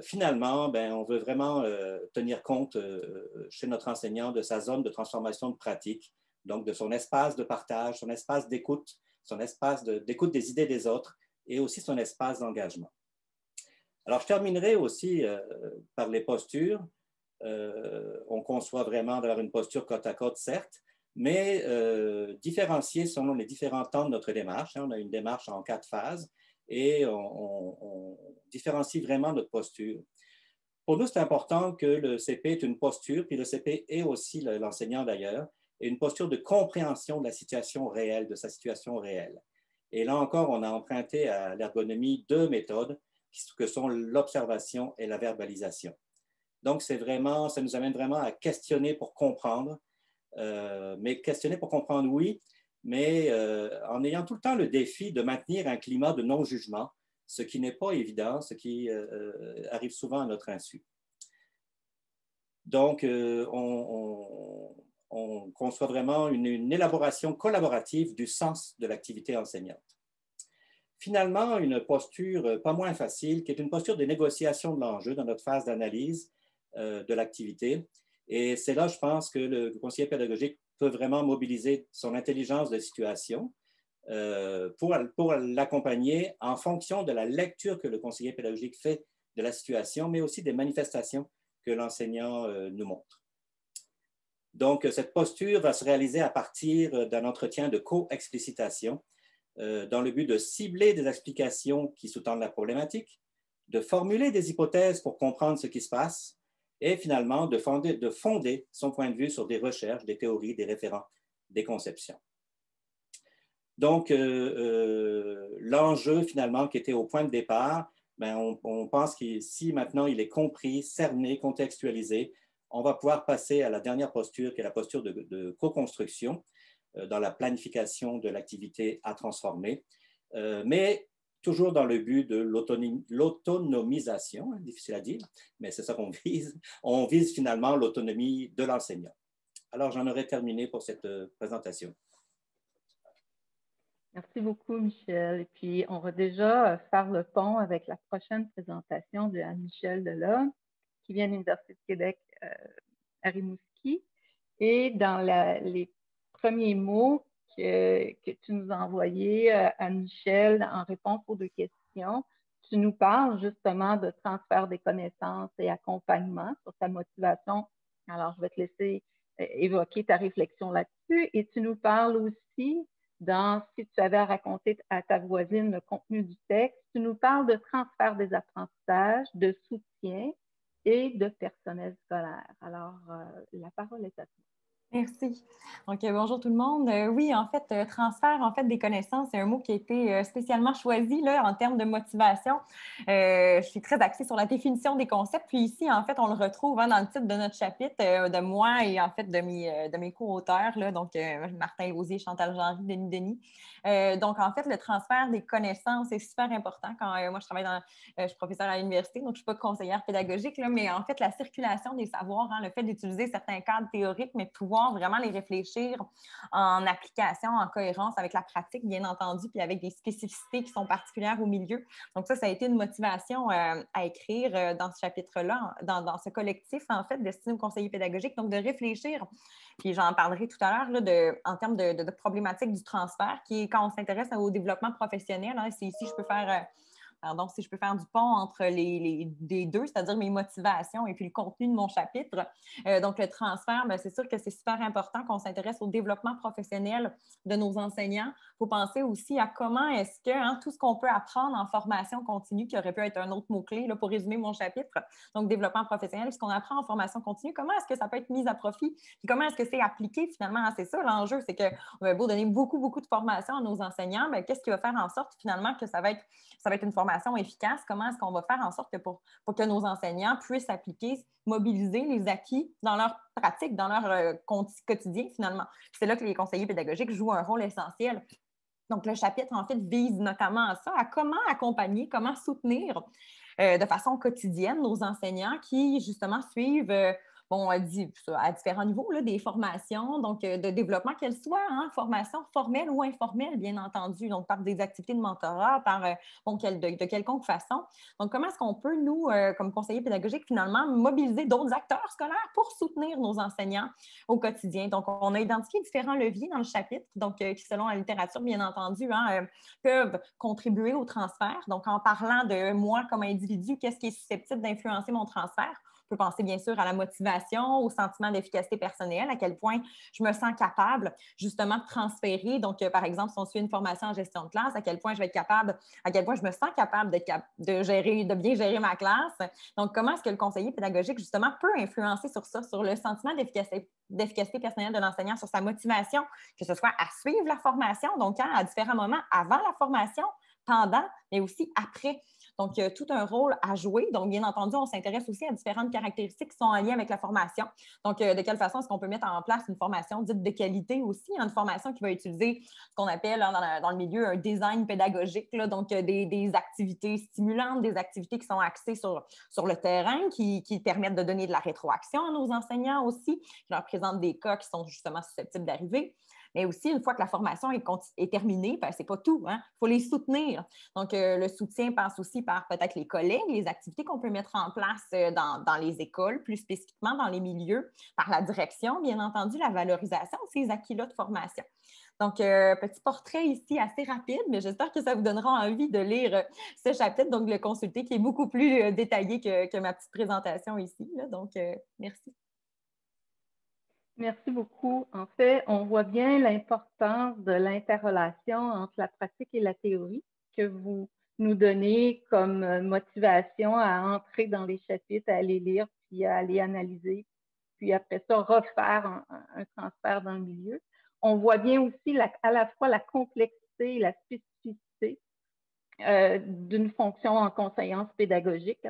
Finalement, on veut vraiment tenir compte chez notre enseignant de sa zone de transformation de pratique, donc de son espace de partage, son espace d'écoute, son espace d'écoute des idées des autres et aussi son espace d'engagement. Alors, je terminerai aussi par les postures. On conçoit vraiment d'avoir une posture côte à côte, certes, mais différenciée selon les différents temps de notre démarche. On a une démarche en 4 phases et on différencie vraiment notre posture. Pour nous, c'est important que le CP est une posture, puis le CP est aussi l'enseignant d'ailleurs, et une posture de compréhension de la situation réelle, de sa situation réelle. Et là encore, on a emprunté à l'ergonomie 2 méthodes, que sont l'observation et la verbalisation. Donc, ça nous amène vraiment à questionner pour comprendre, mais questionner pour comprendre, oui, mais en ayant tout le temps le défi de maintenir un climat de non-jugement, ce qui n'est pas évident, ce qui arrive souvent à notre insu. Donc, on conçoit vraiment une élaboration collaborative du sens de l'activité enseignante. Finalement, une posture pas moins facile, qui est une posture de négociation de l'enjeu dans notre phase d'analyse de l'activité. Et c'est là, je pense, que le conseiller pédagogique peut vraiment mobiliser son intelligence de situation pour l'accompagner en fonction de la lecture que le conseiller pédagogique fait de la situation, mais aussi des manifestations que l'enseignant nous montre. Donc, cette posture va se réaliser à partir d'un entretien de co-explicitation dans le but de cibler des explications qui sous-tendent la problématique, de formuler des hypothèses pour comprendre ce qui se passe et finalement de fonder son point de vue sur des recherches, des théories, des référents, des conceptions. Donc, l'enjeu finalement qui était au point de départ, on pense que si maintenant il est compris, cerné, contextualisé, on va pouvoir passer à la dernière posture qui est la posture de co-construction dans la planification de l'activité à transformer, mais toujours dans le but de l'autonomisation, difficile à dire, mais c'est ça qu'on vise. On vise finalement l'autonomie de l'enseignant. Alors, j'en aurais terminé pour cette présentation. Merci beaucoup, Michel. Et puis, on va déjà faire le pont avec la prochaine présentation de Anne-Michèle Delhomme, qui vient de l'Université de Québec à Rimouski. Et dans les premiers mots que tu nous as envoyés, Anne-Michèle, en réponse aux 2 questions, tu nous parles justement de transfert des connaissances et accompagnement sur ta motivation. Alors, je vais te laisser évoqué ta réflexion là-dessus. Et tu nous parles aussi, si tu avais à raconter à ta voisine le contenu du texte, tu nous parles de transfert des apprentissages, de soutien et de personnel scolaire. Alors, la parole est à toi. Merci. Donc, bonjour tout le monde. Oui, en fait, transfert en fait, des connaissances, c'est un mot qui a été spécialement choisi là, en termes de motivation. Je suis très axée sur la définition des concepts. Puis ici, en fait, on le retrouve dans le titre de notre chapitre de moi et en fait de mes co-auteurs, là, donc Martin Lausier, Chantal Genry, Denis Denis. Donc, en fait, le transfert des connaissances est super important. Quand moi, je suis professeure à l'université, donc je ne suis pas conseillère pédagogique, là, mais en fait, la circulation des savoirs, le fait d'utiliser certains cadres théoriques, mais pouvoir vraiment les réfléchir en application, en cohérence avec la pratique, bien entendu, puis avec des spécificités qui sont particulières au milieu. Donc ça a été une motivation à écrire dans ce chapitre-là, dans ce collectif, en fait, destiné aux conseillers pédagogiques, donc de réfléchir, puis j'en parlerai tout à l'heure, en termes de problématique du transfert, qui est quand on s'intéresse au développement professionnel, c'est ici je peux faire... si je peux faire du pont entre les deux, c'est-à-dire mes motivations et puis le contenu de mon chapitre. Donc, le transfert, c'est sûr que c'est super important qu'on s'intéresse au développement professionnel de nos enseignants. Il faut penser aussi à comment est-ce que tout ce qu'on peut apprendre en formation continue, qui aurait pu être un autre mot-clé là, pour résumer mon chapitre, donc développement professionnel, ce qu'on apprend en formation continue, comment est-ce que ça peut être mis à profit, puis comment est-ce que c'est appliqué finalement? C'est ça l'enjeu, c'est qu'on va beau donner beaucoup de formation à nos enseignants, mais qu'est-ce qui va faire en sorte finalement que ça va être une formation efficace, comment est-ce qu'on va faire en sorte que pour que nos enseignants puissent appliquer, mobiliser les acquis dans leur pratique, dans leur quotidien finalement. C'est là que les conseillers pédagogiques jouent un rôle essentiel. Donc, le chapitre, en fait, vise notamment à ça, à comment accompagner, comment soutenir de façon quotidienne nos enseignants qui, justement, suivent à différents niveaux là, des formations, donc de développement, qu'elles soient formations formelles ou informelles, bien entendu, donc par des activités de mentorat, de quelconque façon. Donc, comment est-ce qu'on peut, nous, comme conseillers pédagogiques, finalement, mobiliser d'autres acteurs scolaires pour soutenir nos enseignants au quotidien? Donc, on a identifié différents leviers dans le chapitre, donc qui, selon la littérature, bien entendu, peuvent contribuer au transfert. Donc, en parlant de moi comme individu, qu'est-ce qui est susceptible d'influencer mon transfert? On peut penser bien sûr à la motivation, au sentiment d'efficacité personnelle, à quel point je me sens capable justement de transférer. Donc, par exemple, si on suit une formation en gestion de classe, à quel point je me sens capable de bien gérer ma classe. Donc, comment est-ce que le conseiller pédagogique justement peut influencer sur ça, sur le sentiment d'efficacité personnelle de l'enseignant, sur sa motivation, que ce soit à suivre la formation, donc à différents moments avant la formation, pendant, mais aussi après. Donc, il y a tout un rôle à jouer. Donc, bien entendu, on s'intéresse aussi à différentes caractéristiques qui sont en lien avec la formation. Donc, de quelle façon est-ce qu'on peut mettre en place une formation dite de qualité aussi, une formation qui va utiliser ce qu'on appelle dans le milieu un design pédagogique, là, donc des activités stimulantes, des activités qui sont axées sur le terrain, qui permettent de donner de la rétroaction à nos enseignants aussi, qui leur présentent des cas qui sont justement susceptibles d'arriver. Mais aussi, une fois que la formation est terminée, ce n'est pas tout, il faut les soutenir. Donc, le soutien passe aussi par peut-être les collègues, les activités qu'on peut mettre en place dans les écoles, plus spécifiquement dans les milieux, par la direction, bien entendu, la valorisation de ces acquis-là de formation. Donc, petit portrait ici assez rapide, mais j'espère que ça vous donnera envie de lire ce chapitre, donc le consulter, qui est beaucoup plus détaillé que ma petite présentation ici. Là. Donc, merci. Merci beaucoup. En fait, on voit bien l'importance de l'interrelation entre la pratique et la théorie que vous nous donnez comme motivation à entrer dans les chapitres, à aller lire, puis à aller analyser, puis après ça, refaire un transfert dans le milieu. On voit bien aussi à la fois la complexité et la spécificité d'une fonction en conseillance pédagogique.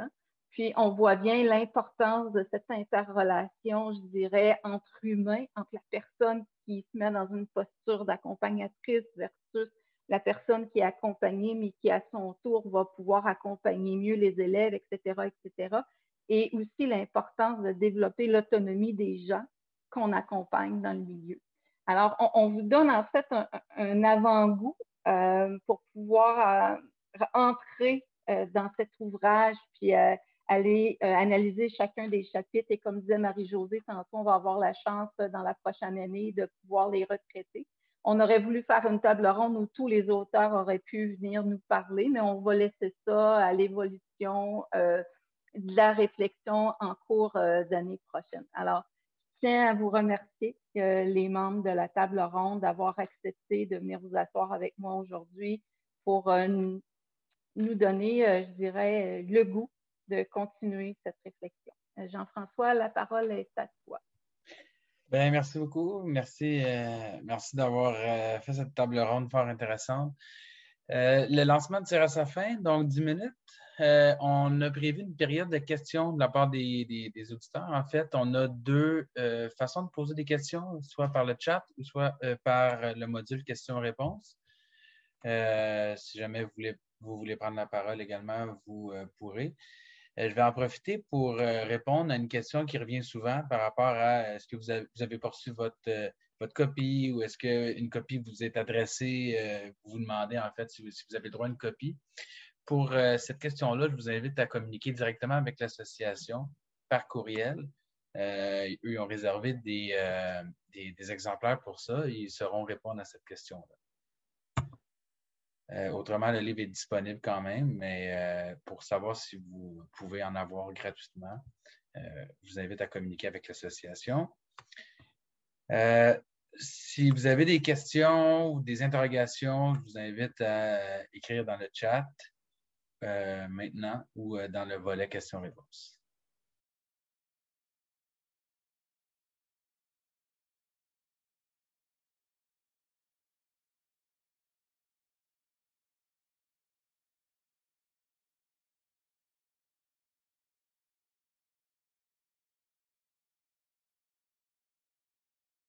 Puis, on voit bien l'importance de cette interrelation, je dirais, entre humains, entre la personne qui se met dans une posture d'accompagnatrice versus la personne qui est accompagnée, mais qui, à son tour, va pouvoir accompagner mieux les élèves, etc., etc. Et aussi l'importance de développer l'autonomie des gens qu'on accompagne dans le milieu. Alors, on vous donne en fait un avant-goût pour pouvoir entrer dans cet ouvrage, puis aller analyser chacun des chapitres. Et comme disait Marie-Josée tantôt, on va avoir la chance dans la prochaine année de pouvoir les retraiter. On aurait voulu faire une table ronde où tous les auteurs auraient pu venir nous parler, mais on va laisser ça à l'évolution de la réflexion en cours d'année prochaine. Alors, tiens à vous remercier, les membres de la table ronde, d'avoir accepté de venir vous asseoir avec moi aujourd'hui pour nous donner, je dirais, le goût de continuer cette réflexion. Jean-François, la parole est à toi. Bien, merci beaucoup. Merci d'avoir fait cette table ronde fort intéressante. Le lancement tire à sa fin, donc 10 minutes. On a prévu une période de questions de la part des auditeurs. En fait, on a deux façons de poser des questions, soit par le chat ou soit par le module questions-réponses. Si jamais vous voulez prendre la parole également, vous pourrez. Je vais en profiter pour répondre à une question qui revient souvent par rapport à est-ce que vous avez reçu votre copie ou est-ce qu'une copie vous est adressée, vous vous demandez en fait si vous avez le droit à une copie. Pour cette question-là, je vous invite à communiquer directement avec l'association par courriel. Eux, ils ont réservé des exemplaires pour ça et ils sauront répondre à cette question-là. Autrement, le livre est disponible quand même, mais pour savoir si vous pouvez en avoir gratuitement, je vous invite à communiquer avec l'association. Si vous avez des questions ou des interrogations, je vous invite à écrire dans le chat maintenant ou dans le volet questions-réponses.